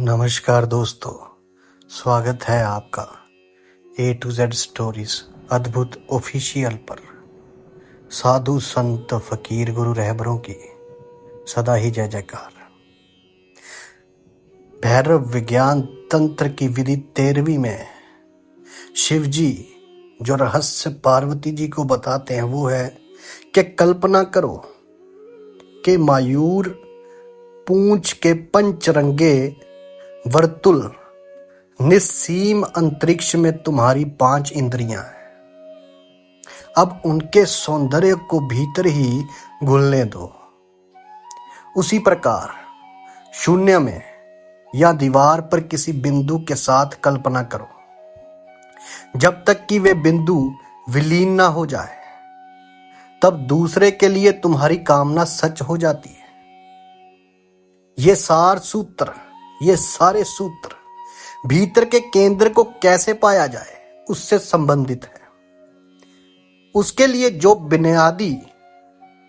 नमस्कार दोस्तों, स्वागत है आपका ए टू जेड स्टोरीज अद्भुत ऑफिशियल पर। साधु संत फकीर गुरु रहबरों की सदा ही जय जयकार। भैरव विज्ञान तंत्र की विधि 13वीं में शिव जी जो रहस्य पार्वती जी को बताते हैं वो है कि कल्पना करो कि मयूर पूंछ के पंचरंगे वर्तुल निस्सीम अंतरिक्ष में तुम्हारी 5 इंद्रियां हैं। अब उनके सौंदर्य को भीतर ही घुलने दो। उसी प्रकार शून्य में या दीवार पर किसी बिंदु के साथ कल्पना करो जब तक कि वे बिंदु विलीन ना हो जाए, तब दूसरे के लिए तुम्हारी कामना सच हो जाती है। ये सारे सूत्र भीतर के केंद्र को कैसे पाया जाए उससे संबंधित है। उसके लिए जो बुनियादी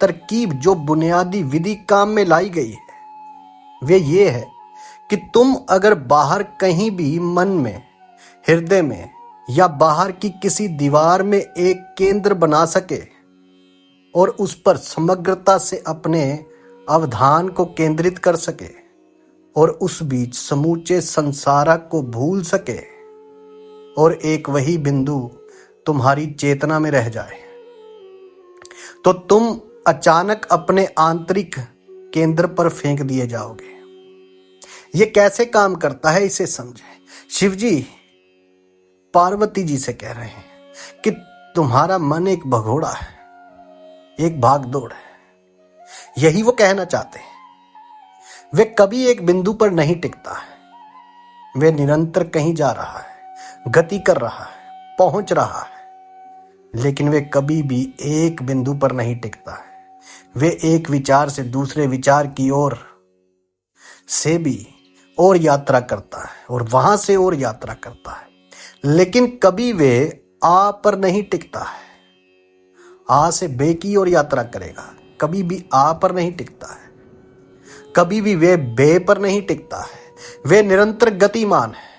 तरकीब, जो बुनियादी विधि काम में लाई गई है वे ये है कि तुम अगर बाहर कहीं भी मन में, हृदय में या बाहर की किसी दीवार में एक केंद्र बना सके और उस पर समग्रता से अपने अवधान को केंद्रित कर सके और उस बीच समूचे संसार को भूल सके और एक वही बिंदु तुम्हारी चेतना में रह जाए, तो तुम अचानक अपने आंतरिक केंद्र पर फेंक दिए जाओगे। ये कैसे काम करता है इसे समझें। शिव जी पार्वती जी से कह रहे हैं कि तुम्हारा मन एक भगोड़ा है, एक भागदौड़ है। यही वो कहना चाहते हैं। वे कभी एक बिंदु पर नहीं टिकता है। वे निरंतर कहीं जा रहा है, गति कर रहा है, पहुंच रहा है, लेकिन वे कभी भी एक बिंदु पर नहीं टिकता है। वे एक विचार से दूसरे विचार की ओर से भी और यात्रा करता है और वहां से और यात्रा करता है, लेकिन कभी वे आ पर नहीं टिकता है। आ से बे की ओर यात्रा करेगा, कभी भी आ पर नहीं टिकता है। कभी भी वे बे पर नहीं टिकता है। वे निरंतर गतिमान है।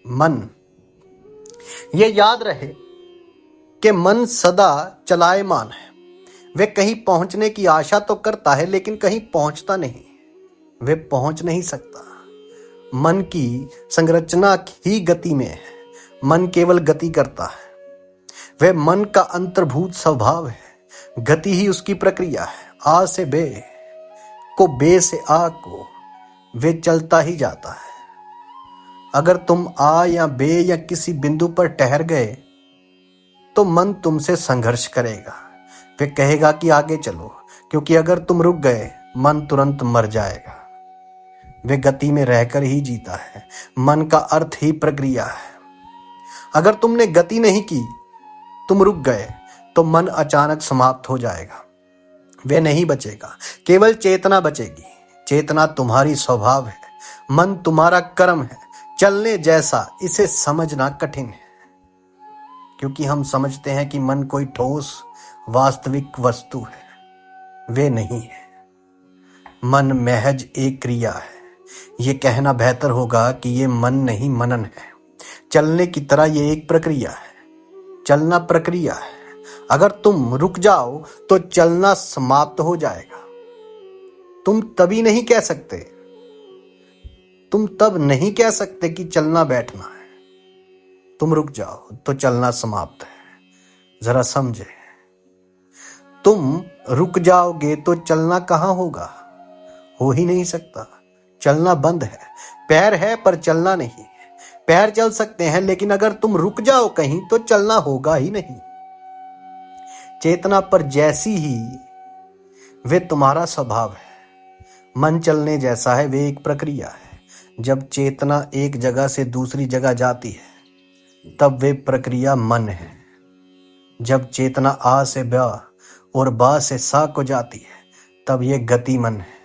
मन, ये याद रहे कि मन सदा चलायमान है। वे कहीं पहुंचने की आशा तो करता है लेकिन कहीं पहुंचता नहीं। वे पहुंच नहीं सकता। मन की संरचना ही गति में है। मन केवल गति करता है। वे मन का अंतर्भूत स्वभाव है। गति ही उसकी प्रक्रिया है। आ से बे को, बे से आ को, वे चलता ही जाता है। अगर तुम आ या बे या किसी बिंदु पर ठहर गए तो मन तुमसे संघर्ष करेगा। वे कहेगा कि आगे चलो, क्योंकि अगर तुम रुक गए मन तुरंत मर जाएगा। वे गति में रहकर ही जीता है। मन का अर्थ ही प्रक्रिया है। अगर तुमने गति नहीं की, तुम रुक गए, तो मन अचानक समाप्त हो जाएगा। वे नहीं बचेगा, केवल चेतना बचेगी। चेतना तुम्हारी स्वभाव है, मन तुम्हारा कर्म है। चलने जैसा इसे समझना कठिन है, क्योंकि हम समझते हैं कि मन कोई ठोस वास्तविक वस्तु है। वे नहीं है। मन महज एक क्रिया है। ये कहना बेहतर होगा कि ये मन नहीं मनन है। चलने की तरह ये एक प्रक्रिया है। चलना प्रक्रिया है। अगर तुम रुक जाओ तो चलना समाप्त हो जाएगा। तुम तब नहीं कह सकते कि चलना बैठना है। तुम रुक जाओ तो चलना समाप्त है। जरा समझे। तुम रुक जाओगे तो चलना कहां होगा? हो ही नहीं सकता। चलना बंद है। पैर है पर चलना नहीं। पैर चल सकते हैं, लेकिन अगर तुम रुक जाओ कहीं तो चलना होगा ही नहीं। चेतना पर जैसी ही वे तुम्हारा स्वभाव है। मन चलने जैसा है। वे एक प्रक्रिया है। जब चेतना एक जगह से दूसरी जगह जाती है तब वे प्रक्रिया मन है। जब चेतना आ से बा और बा से सा को जाती है तब ये गति मन है।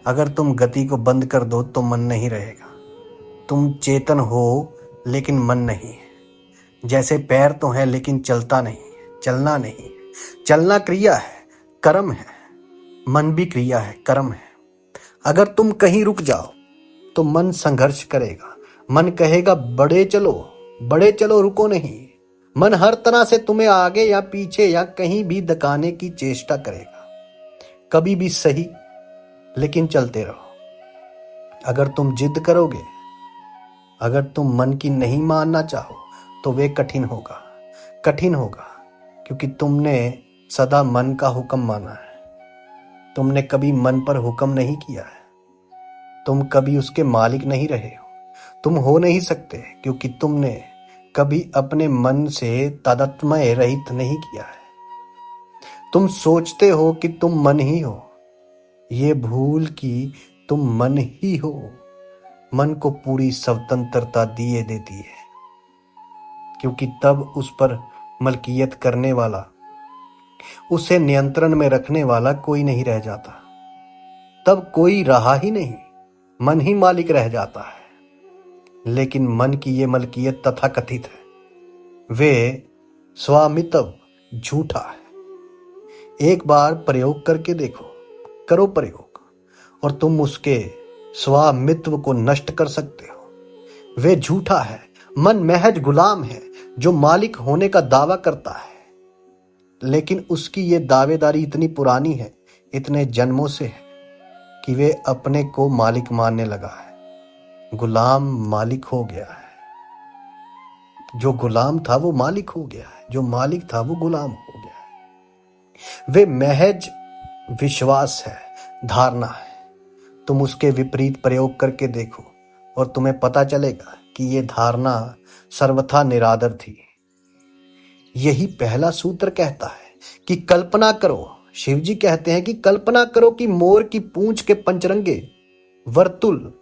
अगर तुम गति को बंद कर दो तो मन नहीं रहेगा। तुम चेतन हो लेकिन मन नहीं है। जैसे पैर तो है लेकिन चलता नहीं, चलना नहीं। चलना क्रिया है, कर्म है। मन भी क्रिया है, कर्म है। अगर तुम कहीं रुक जाओ तो मन संघर्ष करेगा। मन कहेगा बड़े चलो, रुको नहीं। मन हर तरह से तुम्हें आगे या पीछे या कहीं भी धकाने की चेष्टा करेगा। कभी भी सही, लेकिन चलते रहो। अगर तुम जिद करोगे, अगर तुम मन की नहीं मानना चाहो, तो वे कठिन होगा, क्योंकि तुमने सदा मन का हुक्म माना है। तुमने कभी मन पर हुक्म नहीं किया है। तुम कभी उसके मालिक नहीं रहे हो। तुम हो नहीं सकते, क्योंकि तुमने कभी अपने मन से तादात्म्य रहित नहीं किया है। तुम सोचते हो कि तुम मन ही हो, ये भूल कि तुम मन ही हो। मन को पूरी स्वतंत्रता दिए देती है, क्योंकि तब उस पर मलकियत करने वाला, उसे नियंत्रण में रखने वाला कोई नहीं रह जाता। तब कोई रहा ही नहीं, मन ही मालिक रह जाता है। लेकिन मन की ये मलकियत तथाकथित है, वे स्वामित्व झूठा है। एक बार प्रयोग करके देखो, करो प्रयोग, और तुम उसके स्वामित्व को नष्ट कर सकते हो। वे झूठा है। मन महज गुलाम है जो मालिक होने का दावा करता है, लेकिन उसकी ये दावेदारी इतनी पुरानी है, इतने जन्मों से है, कि वे अपने को मालिक मानने लगा है। गुलाम मालिक हो गया है। जो गुलाम था वो मालिक हो गया है, जो मालिक था वो गुलाम हो गया है। वे महज विश्वास है, धारणा है। तुम उसके विपरीत प्रयोग करके देखो और तुम्हें पता चलेगा कि ये धारणा सर्वथा निरादर थी। यही पहला सूत्र कहता है कि कल्पना करो। शिव जी कहते हैं कि कल्पना करो कि मोर की पूंछ के पंचरंगे वर्तुल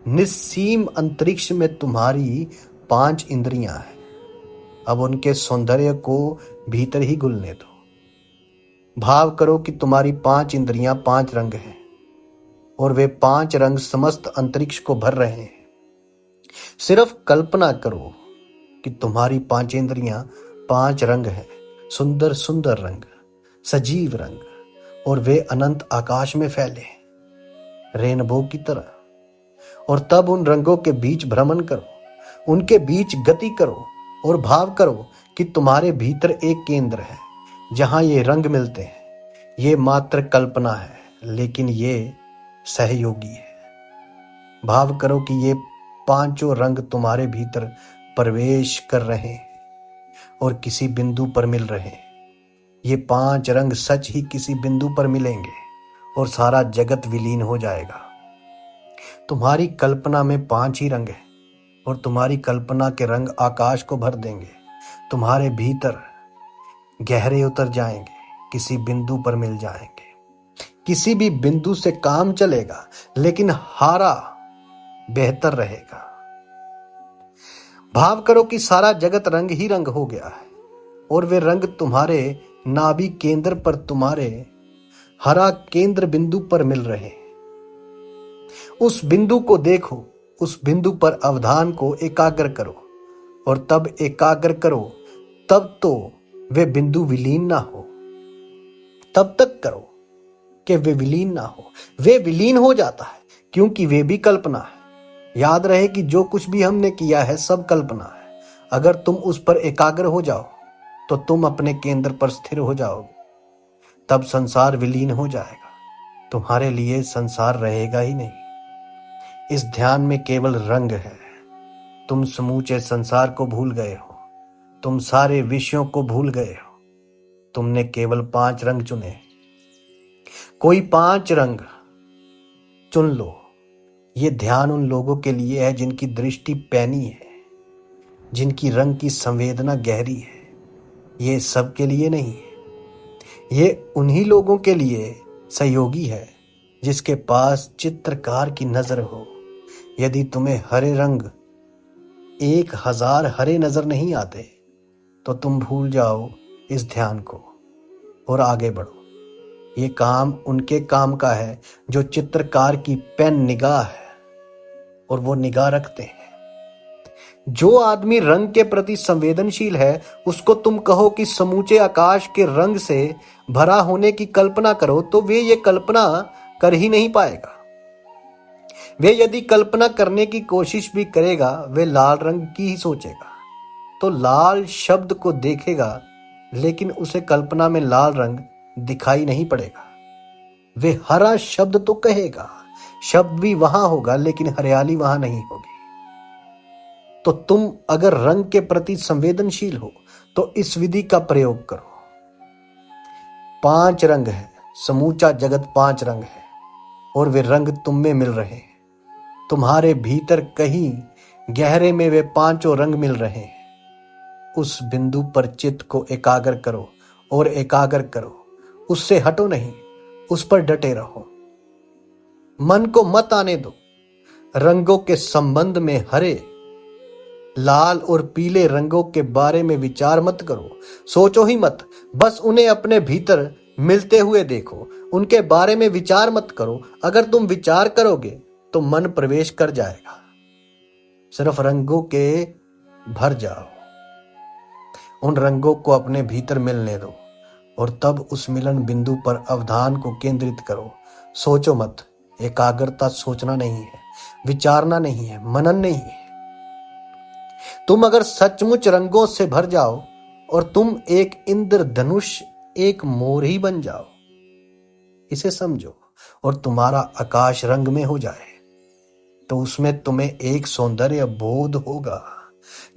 निस्सीम अंतरिक्ष में तुम्हारी 5 इंद्रियां हैं। अब उनके सौंदर्य को भीतर ही घुलने दो। भाव करो कि तुम्हारी 5 इंद्रियां 5 रंग हैं, और वे 5 रंग समस्त अंतरिक्ष को भर रहे हैं। सिर्फ कल्पना करो कि तुम्हारी 5 इंद्रियां 5 रंग हैं, सुंदर सुंदर रंग, सजीव रंग, और वे अनंत आकाश में फैले रेनबो की तरह। और तब उन रंगों के बीच भ्रमण करो, उनके बीच गति करो, और भाव करो कि तुम्हारे भीतर एक केंद्र है जहां ये रंग मिलते हैं। ये मात्र कल्पना है, लेकिन ये सहयोगी है। भाव करो कि ये 5 रंग तुम्हारे भीतर प्रवेश कर रहे हैं और किसी बिंदु पर मिल रहे हैं। ये 5 रंग सच ही किसी बिंदु पर मिलेंगे और सारा जगत विलीन हो जाएगा। तुम्हारी कल्पना में 5 ही रंग हैं, और तुम्हारी कल्पना के रंग आकाश को भर देंगे। तुम्हारे भीतर गहरे उतर जाएंगे, किसी बिंदु पर मिल जाएंगे। किसी भी बिंदु से काम चलेगा, लेकिन हारा बेहतर रहेगा। भाव करो कि सारा जगत रंग ही रंग हो गया है, और वे रंग तुम्हारे नाभि केंद्र पर, तुम्हारे हरा केंद्र बिंदु पर मिल रहे हैं। उस बिंदु को देखो, उस बिंदु पर अवधान को एकाग्र करो, और तब एकाग्र करो, तब तो वे बिंदु विलीन ना हो। तब तक करो कि वे विलीन ना हो। वे विलीन हो जाता है, क्योंकि वे भी कल्पना है। याद रहे कि जो कुछ भी हमने किया है सब कल्पना है। अगर तुम उस पर एकाग्र हो जाओ, तो तुम अपने केंद्र पर स्थिर हो जाओगे। तब संसार विलीन हो जाएगा, तुम्हारे लिए संसार रहेगा ही नहीं। इस ध्यान में केवल रंग है। तुम समूचे संसार को भूल गए हो, तुम सारे विषयों को भूल गए हो। तुमने केवल 5 रंग चुने। कोई 5 रंग चुन लो। ये ध्यान उन लोगों के लिए है जिनकी दृष्टि पैनी है, जिनकी रंग की संवेदना गहरी है। ये सबके लिए नहीं है। ये उन्हीं लोगों के लिए सहयोगी है जिसके पास चित्रकार की नजर हो। यदि तुम्हें हरे रंग 1000 हरे नजर नहीं आते, तो तुम भूल जाओ इस ध्यान को और आगे बढ़ो। ये काम उनके काम का है जो चित्रकार की पेन निगाह है, और वो निगाह रखते हैं। जो आदमी रंग के प्रति संवेदनशील है, उसको तुम कहो कि समूचे आकाश के रंग से भरा होने की कल्पना करो, तो वे ये कल्पना कर ही नहीं पाएगा। वे यदि कल्पना करने की कोशिश भी करेगा वे लाल रंग की ही सोचेगा, तो लाल शब्द को देखेगा लेकिन उसे कल्पना में लाल रंग दिखाई नहीं पड़ेगा। वे हरा शब्द तो कहेगा, शब्द भी वहां होगा लेकिन हरियाली वहां नहीं होगी। तो तुम अगर रंग के प्रति संवेदनशील हो तो इस विधि का प्रयोग करो। 5 रंग है, समूचा जगत 5 रंग है और वे रंग तुम में मिल रहे हैं। तुम्हारे भीतर कहीं गहरे में वे 5 रंग मिल रहे हैं। उस बिंदु पर चित्त को एकाग्र करो और एकाग्र करो, उससे हटो नहीं, उस पर डटे रहो। मन को मत आने दो। रंगों के संबंध में हरे, लाल और पीले रंगों के बारे में विचार मत करो, सोचो ही मत, बस उन्हें अपने भीतर मिलते हुए देखो, उनके बारे में विचार मत करो। अगर तुम विचार करोगे तो मन प्रवेश कर जाएगा। सिर्फ रंगों के भर जाओ, उन रंगों को अपने भीतर मिलने दो और तब उस मिलन बिंदु पर अवधान को केंद्रित करो। सोचो मत। एकाग्रता सोचना नहीं है, विचारना नहीं है, मनन नहीं है। तुम अगर सचमुच रंगों से भर जाओ और तुम एक इंद्रधनुष, एक मोर ही बन जाओ, इसे समझो, और तुम्हारा आकाश रंग में हो जाए, तो उसमें तुम्हें एक सौंदर्य बोध होगा,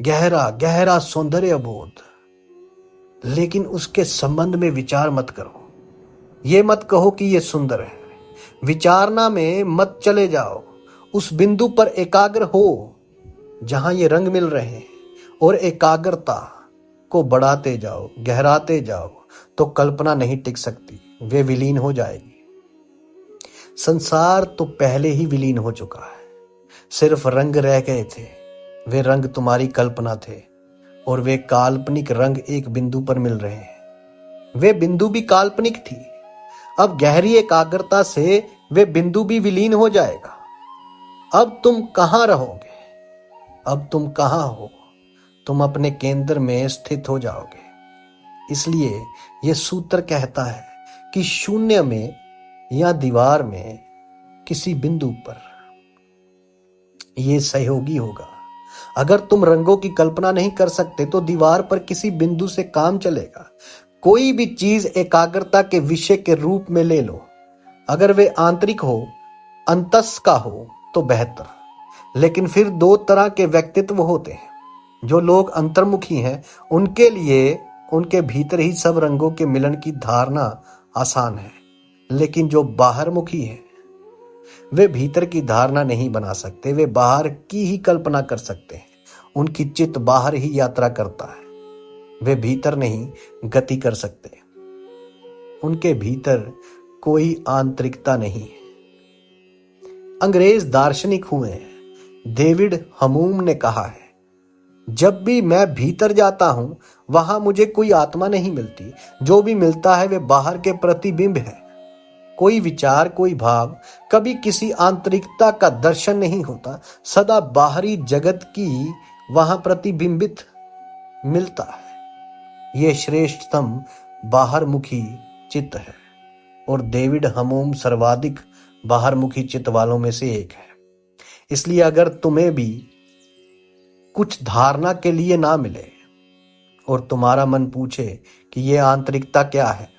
गहरा गहरा सौंदर्य बोध। लेकिन उसके संबंध में विचार मत करो। ये मत कहो कि ये सुंदर है। विचारना में मत चले जाओ। उस बिंदु पर एकाग्र हो जहां ये रंग मिल रहे हैं और एकाग्रता को बढ़ाते जाओ, गहराते जाओ, तो कल्पना नहीं टिक सकती, वे विलीन हो जाएगी। संसार तो पहले ही विलीन हो चुका है, सिर्फ रंग रह गए थे। वे रंग तुम्हारी कल्पना थे और वे काल्पनिक रंग एक बिंदु पर मिल रहे हैं। वे बिंदु भी काल्पनिक थी। अब गहरी एकाग्रता से वे बिंदु भी विलीन हो जाएगा। अब तुम कहां रहोगे? अब तुम कहां हो? तुम अपने केंद्र में स्थित हो जाओगे। इसलिए यह सूत्र कहता है कि शून्य में या दीवार में किसी बिंदु पर यह सहयोगी होगा। अगर तुम रंगों की कल्पना नहीं कर सकते तो दीवार पर किसी बिंदु से काम चलेगा। कोई भी चीज एकाग्रता के विषय के रूप में ले लो। अगर वे आंतरिक हो, अंतस का हो तो बेहतर। लेकिन फिर 2 तरह के व्यक्तित्व होते हैं। जो लोग अंतर्मुखी हैं उनके लिए उनके भीतर ही सब रंगों के मिलन की धारणा आसान है। लेकिन जो बाहरमुखी हैं वे भीतर की धारणा नहीं बना सकते, वे बाहर की ही कल्पना कर सकते हैं। उनकी चित्त बाहर ही यात्रा करता है, वे भीतर नहीं गति कर सकते। उनके भीतर कोई आंतरिकता नहीं है। अंग्रेज दार्शनिक हुए हैं डेविड ह्यूम ने कहा है, जब भी मैं भीतर जाता हूं वहां मुझे कोई आत्मा नहीं मिलती। जो भी मिलता है वे बाहर के प्रतिबिंब है। कोई विचार, कोई भाव, कभी किसी आंतरिकता का दर्शन नहीं होता। सदा बाहरी जगत की वहां प्रतिबिंबित मिलता है। यह श्रेष्ठतम बाहरमुखी चित्त है और डेविड ह्यूम सर्वाधिक बाहरमुखी चित्त वालों में से एक है। इसलिए अगर तुम्हें भी कुछ धारणा के लिए ना मिले और तुम्हारा मन पूछे कि यह आंतरिकता क्या है,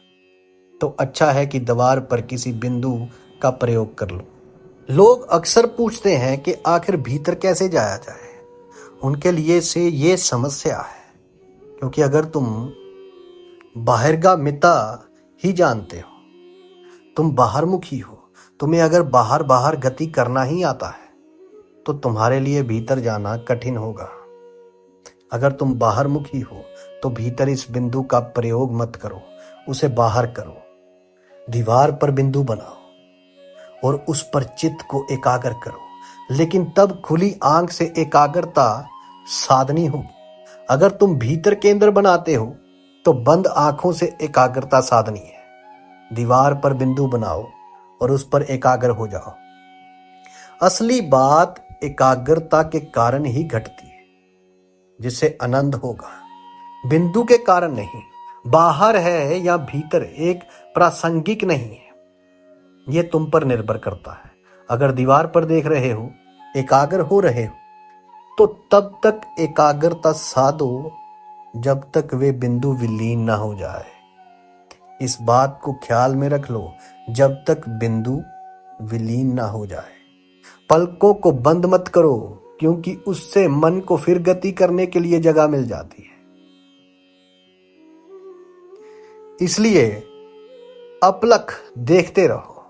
तो अच्छा है कि दीवार पर किसी बिंदु का प्रयोग कर लो। लोग अक्सर पूछते हैं कि आखिर भीतर कैसे जाया जाए। उनके लिए से ये समस्या है, क्योंकि अगर तुम बाहिर्गामिता ही जानते हो, तुम बाहरमुखी हो, तुम्हें अगर बाहर बाहर गति करना ही आता है, तो तुम्हारे लिए भीतर जाना कठिन होगा। अगर तुम बाहरमुखी हो तो भीतर इस बिंदु का प्रयोग मत करो, उसे बाहर करो। दीवार पर बिंदु बनाओ और उस पर चित्त को एकाग्र करो, लेकिन तब खुली आंख से एकाग्रता साधनी होगी। अगर तुम भीतर केंद्र बनाते हो तो बंद आंखों से एकाग्रता साधनी है। दीवार पर बिंदु बनाओ और उस पर एकाग्र हो जाओ। असली बात एकाग्रता के कारण ही घटती है, जिससे आनंद होगा, बिंदु के कारण नहीं। बाहर है या भीतर एक प्रासंगिक नहीं है, यह तुम पर निर्भर करता है। अगर दीवार पर देख रहे हो, एकाग्र हो रहे हो, तो तब तक एकाग्रता साधो जब तक वे बिंदु विलीन ना हो जाए। इस बात को ख्याल में रख लो, जब तक बिंदु विलीन ना हो जाए। पलकों को बंद मत करो, क्योंकि उससे मन को फिर गति करने के लिए जगह मिल जाती है। इसलिए अपलक देखते रहो,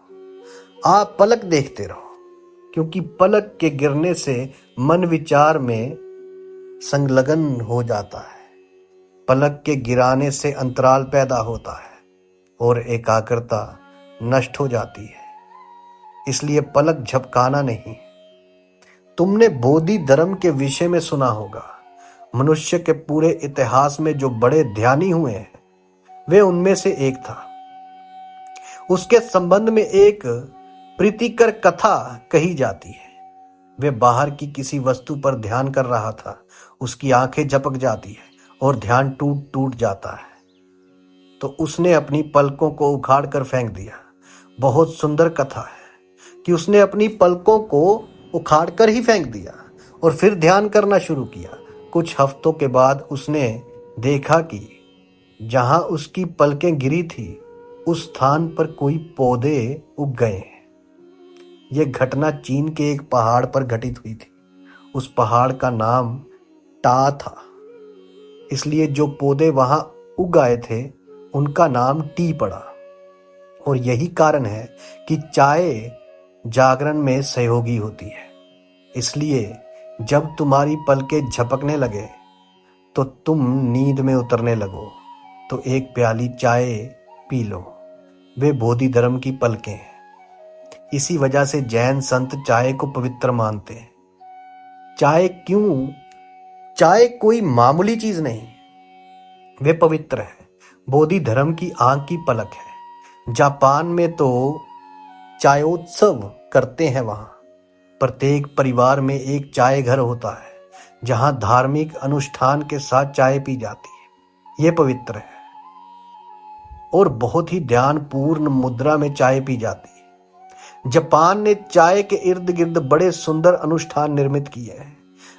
आप पलक देखते रहो, क्योंकि पलक के गिरने से मन विचार में संलग्न हो जाता है। पलक के गिराने से अंतराल पैदा होता है और एकाग्रता नष्ट हो जाती है। इसलिए पलक झपकाना नहीं। तुमने बोधि धर्म के विषय में सुना होगा। मनुष्य के पूरे इतिहास में जो बड़े ध्यानी हुए हैं, वे उनमें से एक था। उसके संबंध में एक प्रीतिकर कथा कही जाती है। वे बाहर की किसी वस्तु पर ध्यान कर रहा था। उसकी आंखें झपक जाती है और ध्यान टूट टूट जाता है। तो उसने अपनी पलकों को उखाड़ कर फेंक दिया। बहुत सुंदर कथा है कि उसने अपनी पलकों को उखाड़ कर ही फेंक दिया और फिर ध्यान करना शुरू किया। कुछ हफ्तों के बाद उसने देखा कि जहां उसकी पलकें गिरी थी, उस स्थान पर कोई पौधे उग गए हैं। यह घटना चीन के एक पहाड़ पर घटित हुई थी। उस पहाड़ का नाम टा था, इसलिए जो पौधे वहां उग आए थे उनका नाम टी पड़ा। और यही कारण है कि चाय जागरण में सहयोगी होती है। इसलिए जब तुम्हारी पलकें झपकने लगे तो तुम नींद में उतरने लगो, तो एक प्याली चाय पी लो। वे बोधि धर्म की पलकें हैं। इसी वजह से जैन संत चाय को पवित्र मानते हैं। चाय क्यों? चाय कोई मामूली चीज नहीं, वे पवित्र है। बोधि धर्म की आंख की पलक है। जापान में तो चायोत्सव करते हैं। वहां प्रत्येक परिवार में एक चाय घर होता है, जहां धार्मिक अनुष्ठान के साथ चाय पी जाती है। यह पवित्र है और बहुत ही ध्यानपूर्ण मुद्रा में चाय पी जाती है। जापान ने चाय के इर्द गिर्द बड़े सुंदर अनुष्ठान निर्मित किए हैं।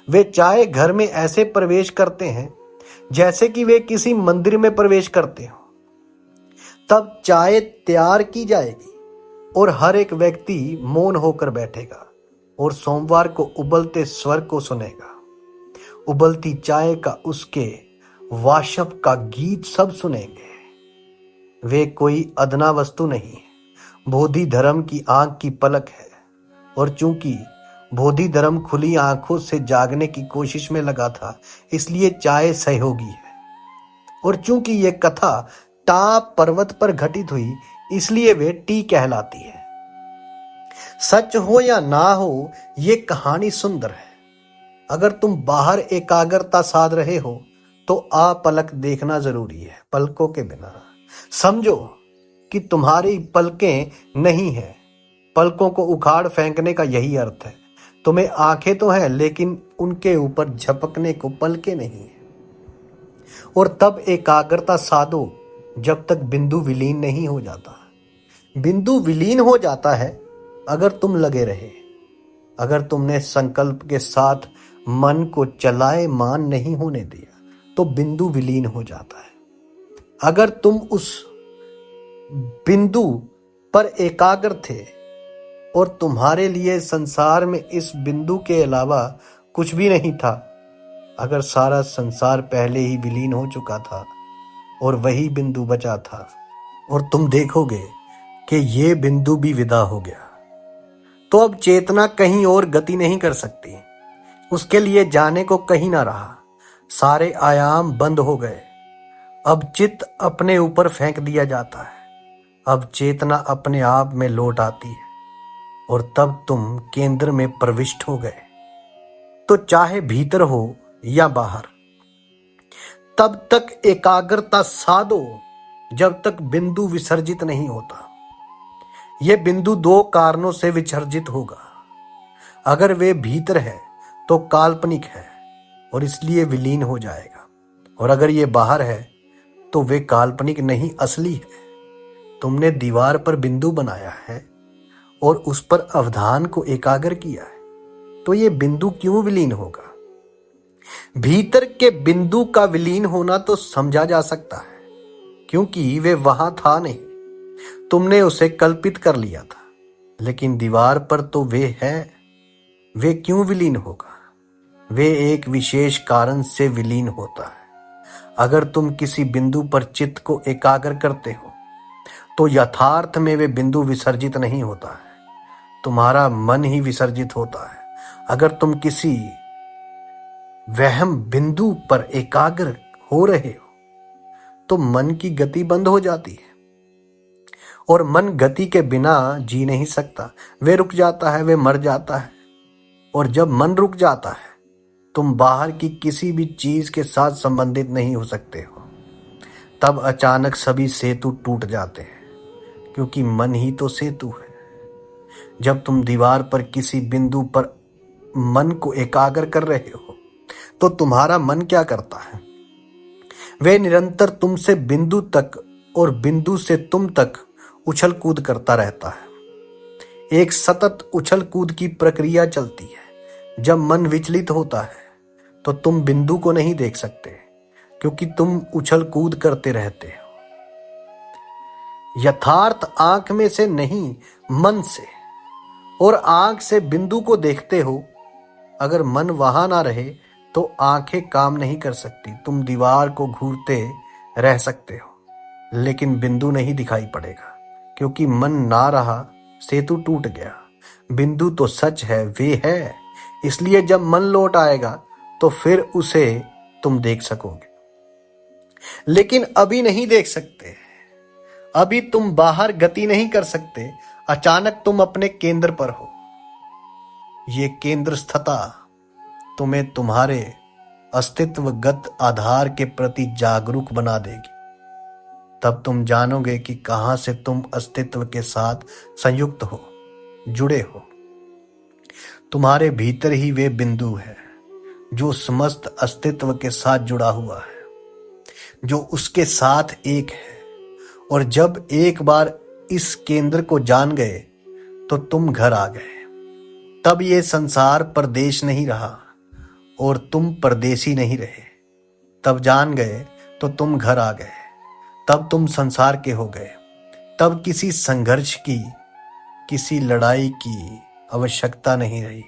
वे चाय घर में ऐसे प्रवेश करते हैं जैसे कि वे किसी मंदिर में प्रवेश करते हो। तब चाय तैयार की जाएगी और हर एक व्यक्ति मौन होकर बैठेगा और सोमवार को उबलते स्वर को सुनेगा। उबलती चाय का, उसके वाशप का गीत सब सुनेंगे। वे कोई अदना वस्तु नहीं है, बोधि धर्म की आंख की पलक है। और चूंकि बोधि धर्म खुली आंखों से जागने की कोशिश में लगा था, इसलिए चाय सहयोगी है। और चूंकि यह कथा टा पर्वत पर घटित हुई, इसलिए वे टी कहलाती है। सच हो या ना हो, ये कहानी सुंदर है। अगर तुम बाहर एकाग्रता साध रहे हो तो पलक देखना जरूरी है। पलकों के बिना समझो कि तुम्हारी पलकें नहीं है। पलकों को उखाड़ फेंकने का यही अर्थ है। तुम्हें आंखें तो हैं, लेकिन उनके ऊपर झपकने को पलकें नहीं है। और तब एकाग्रता साधो जब तक बिंदु विलीन नहीं हो जाता। बिंदु विलीन हो जाता है अगर तुम लगे रहे। अगर तुमने संकल्प के साथ मन को चलायमान नहीं होने दिया तो बिंदु विलीन हो जाता है। अगर तुम उस बिंदु पर एकाग्र थे और तुम्हारे लिए संसार में इस बिंदु के अलावा कुछ भी नहीं था, अगर सारा संसार पहले ही विलीन हो चुका था और वही बिंदु बचा था, और तुम देखोगे कि ये बिंदु भी विदा हो गया, तो अब चेतना कहीं और गति नहीं कर सकती। उसके लिए जाने को कहीं ना रहा। सारे आयाम बंद हो गए। अब चित्त अपने ऊपर फेंक दिया जाता है। अब चेतना अपने आप में लौट आती है और तब तुम केंद्र में प्रविष्ट हो गए। तो चाहे भीतर हो या बाहर, तब तक एकाग्रता साधो जब तक बिंदु विसर्जित नहीं होता। यह बिंदु दो कारणों से विसर्जित होगा। अगर वे भीतर है तो काल्पनिक है और इसलिए विलीन हो जाएगा, और अगर ये बाहर है तो वे काल्पनिक नहीं, असली है। तुमने दीवार पर बिंदु बनाया है और उस पर अवधान को एकाग्र किया है, तो ये बिंदु क्यों विलीन होगा? भीतर के बिंदु का विलीन होना तो समझा जा सकता है, क्योंकि वे वहां था नहीं, तुमने उसे कल्पित कर लिया था। लेकिन दीवार पर तो वे है, वे क्यों विलीन होगा? वे एक विशेष कारण से विलीन होता है। अगर तुम किसी बिंदु पर चित्त को एकाग्र करते हो तो यथार्थ में वे बिंदु विसर्जित नहीं होता है, तुम्हारा मन ही विसर्जित होता है। अगर तुम किसी वहम बिंदु पर एकाग्र हो रहे हो तो मन की गति बंद हो जाती है, और मन गति के बिना जी नहीं सकता। वे रुक जाता है, वे मर जाता है। और जब मन रुक जाता है, तुम बाहर की किसी भी चीज के साथ संबंधित नहीं हो सकते हो। तब अचानक सभी सेतु टूट जाते हैं, क्योंकि मन ही तो सेतु है। जब तुम दीवार पर किसी बिंदु पर मन को एकाग्र कर रहे हो तो तुम्हारा मन क्या करता है? वे निरंतर तुमसे बिंदु तक और बिंदु से तुम तक उछल कूद करता रहता है। एक सतत उछल कूद की प्रक्रिया चलती है। जब मन विचलित होता है तो तुम बिंदु को नहीं देख सकते, क्योंकि तुम उछल कूद करते रहते हो। यथार्थ आंख में से नहीं, मन से, और आंख से बिंदु को देखते हो। अगर मन वहां ना रहे तो आंखें काम नहीं कर सकती। तुम दीवार को घूरते रह सकते हो, लेकिन बिंदु नहीं दिखाई पड़ेगा, क्योंकि मन ना रहा, सेतु टूट गया। बिंदु तो सच है, वे है। इसलिए जब मन लौट आएगा तो फिर उसे तुम देख सकोगे, लेकिन अभी नहीं देख सकते। अभी तुम बाहर गति नहीं कर सकते। अचानक तुम अपने केंद्र पर हो। ये केंद्र स्थिता तुम्हें तुम्हारे अस्तित्वगत आधार के प्रति जागरूक बना देगी। तब तुम जानोगे कि कहां से तुम अस्तित्व के साथ संयुक्त हो, जुड़े हो। तुम्हारे भीतर ही वे बिंदु है जो समस्त अस्तित्व के साथ जुड़ा हुआ है, जो उसके साथ एक है। और जब एक बार इस केंद्र को जान गए तो तुम घर आ गए। तब ये संसार परदेश नहीं रहा और तुम परदेसी नहीं रहे। तब जान गए तो तुम घर आ गए। तब तुम संसार के हो गए। तब किसी संघर्ष की, किसी लड़ाई की आवश्यकता नहीं रही।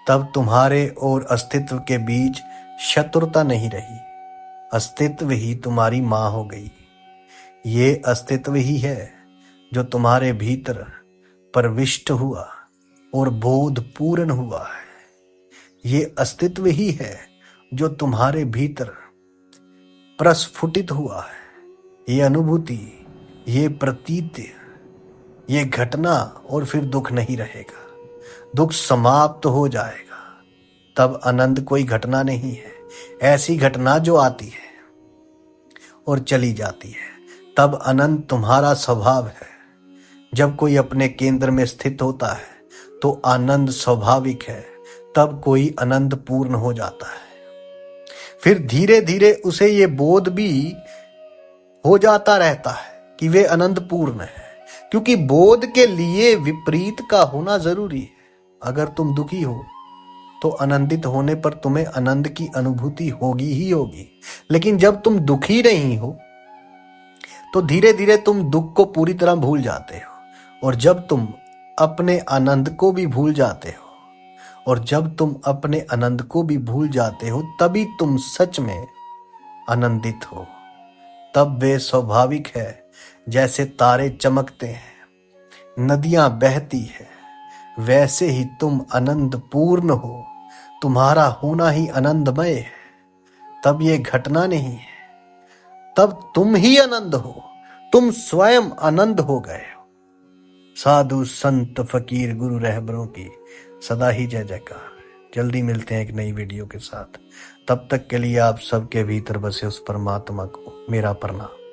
तब तुम्हारे और अस्तित्व के बीच शत्रुता नहीं रही। अस्तित्व ही तुम्हारी मां हो गई। ये अस्तित्व ही है जो तुम्हारे भीतर प्रविष्ट हुआ और बोध पूर्ण हुआ है। ये अस्तित्व ही है जो तुम्हारे भीतर प्रस्फुटित हुआ है। ये अनुभूति, ये प्रतीति, ये घटना, और फिर दुख नहीं रहेगा। दुख समाप्त हो जाएगा। तब आनंद कोई घटना नहीं है, ऐसी घटना जो आती है और चली जाती है। तब आनंद तुम्हारा स्वभाव है। जब कोई अपने केंद्र में स्थित होता है तो आनंद स्वाभाविक है। तब कोई आनंद पूर्ण हो जाता है। फिर धीरे धीरे उसे ये बोध भी हो जाता रहता है कि वे आनंद पूर्ण है, क्योंकि बोध के लिए विपरीत का होना जरूरी है। अगर तुम दुखी हो तो आनंदित होने पर तुम्हें आनंद की अनुभूति होगी ही होगी। लेकिन जब तुम दुखी नहीं हो तो धीरे धीरे तुम दुख को पूरी तरह भूल जाते हो। और जब तुम अपने आनंद को भी भूल जाते हो, और जब तुम अपने आनंद को भी भूल जाते हो, तभी तुम सच में आनंदित हो। तब वे स्वाभाविक है। जैसे तारे चमकते हैं, नदियां बहती है, वैसे ही तुम आनंद पूर्ण हो। तुम्हारा होना ही आनंदमय है। तब ये घटना नहीं है, तब तुम ही आनंद हो। तुम स्वयं आनंद हो गए हो। साधु संत फकीर गुरु रहबरों की सदा ही जय जयकार। जल्दी मिलते हैं एक नई वीडियो के साथ। तब तक के लिए आप सबके भीतर बसे उस परमात्मा को मेरा प्रणाम।